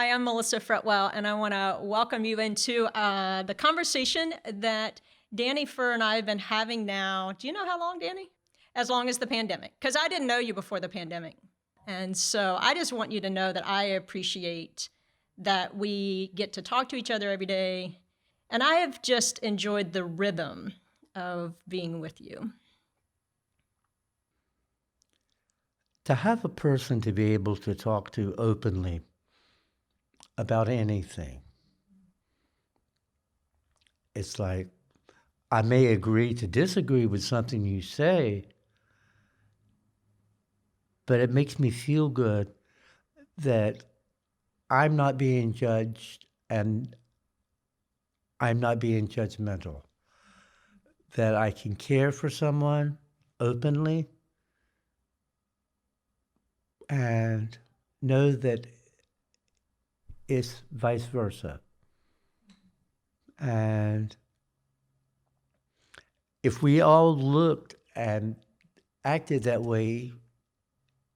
Hi, I'm Melissa Fretwell, and I want to welcome you into the conversation that Danny Fur and I have been having now. Do you know how long, Danny? As long as the pandemic, because I didn't know you before the pandemic. And so I just want you to know that I appreciate that we get to talk to each other every day. And I have just enjoyed the rhythm of being with you. To have a person to be able to talk to openly about anything, it's like I may agree to disagree with something you say, but it makes me feel good that I'm not being judged and I'm not being judgmental, that I can care for someone openly and know that it's vice versa. And if we all looked and acted that way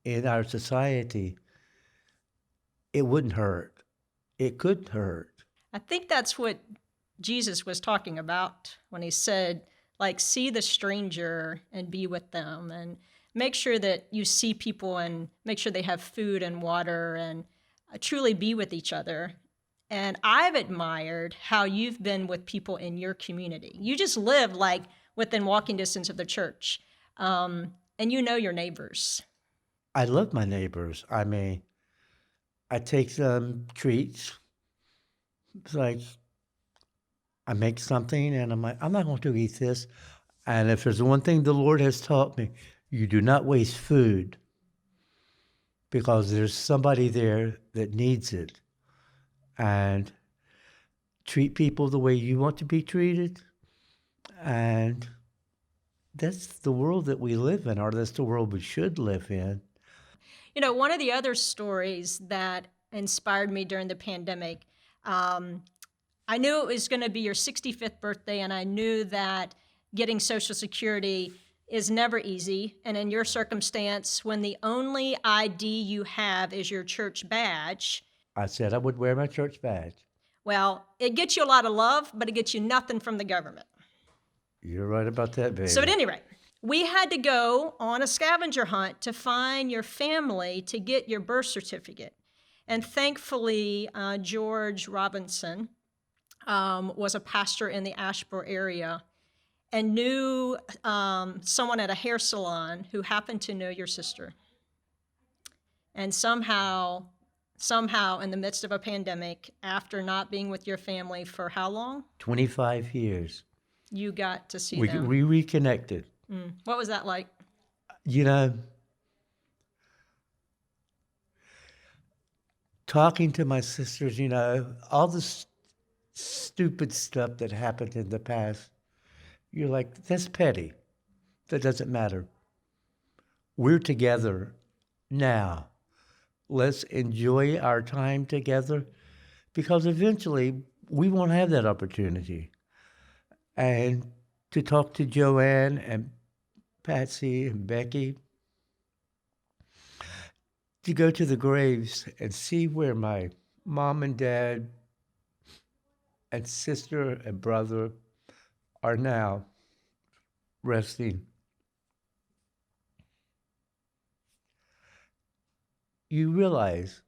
in our society, it wouldn't hurt. It could hurt. I think that's what Jesus was talking about when he said, like, see the stranger and be with them, and make sure that you see people and make sure they have food and water, and truly be with each other. And I've admired how you've been with people in your community. You just live like within walking distance of the church, and you know your neighbors. I love my neighbors. I mean, I take them treats. It's like I make something and I'm like, I'm not going to eat this. And if there's one thing the Lord has taught me, you do not waste food because there's somebody there that needs it. And treat people the way you want to be treated. And that's the world that we live in, or that's the world we should live in. You know, one of the other stories that inspired me during the pandemic, I knew it was going to be your 65th birthday, and I knew that getting Social Security is never easy. And in your circumstance, when the only ID you have is your church badge, I said I would wear my church badge. well, it gets you a lot of love, but it gets you nothing from the government. You're right about that, So, at baby. any rate, we had to go on a scavenger hunt to find your family to get your birth certificate. And thankfully, George Robinson was a pastor in the Asheboro area and knew someone at a hair salon who happened to know your sister. And somehow, in the midst of a pandemic, after not being with your family for how long, 25 years. you got to see We them. reconnected. What was that like? You know, talking to my sisters, all this stupid stuff that happened in the past, you're like, that's petty. That doesn't matter. We're together now. Let's enjoy our time together because eventually we won't have that opportunity. And to talk to Joanne and Patsy and Becky, to go to the graves and see where my mom and dad and sister and brother are now resting. You realize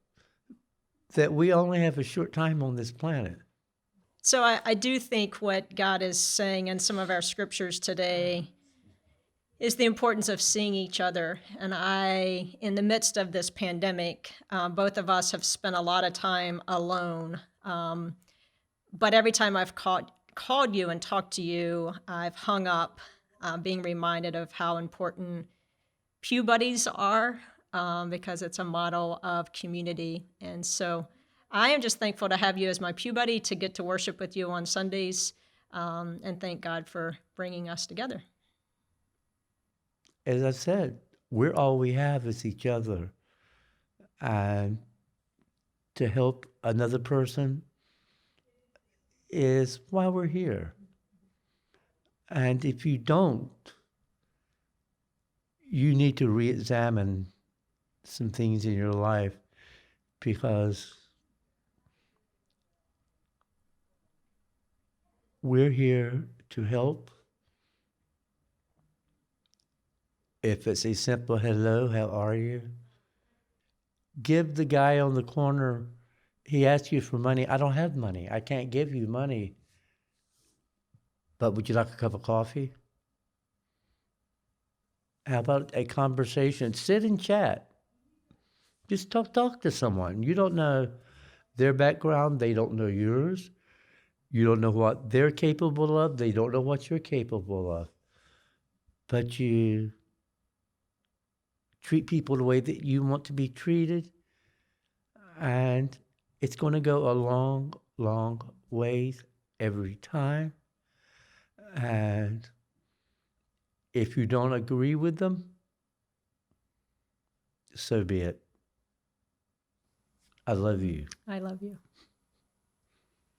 that we only have a short time on this planet. So I do think what God is saying in some of our scriptures today is the importance of seeing each other. And in the midst of this pandemic, both of us have spent a lot of time alone. But every time I've called you and talked to you, I've hung up, being reminded of how important pew buddies are, because it's a model of community. And so I am just thankful to have you as my pew buddy, to get to worship with you on Sundays, and thank God for bringing us together. As I said, we're all we have is each other. And to help another person is why we're here. And if you don't, you need to re-examine some things in your life because we're here to help. If it's a simple hello, how are you? Give the guy on the corner, he asks you for money. I don't have money. I can't give you money. But would you like a cup of coffee? How about a conversation? Sit and chat. Just talk to someone. You don't know their background. They don't know yours. You don't know what they're capable of. They don't know what you're capable of. But you treat people the way that you want to be treated. And it's going to go a long, long ways every time. And if you don't agree with them, so be it. I love you. I love you.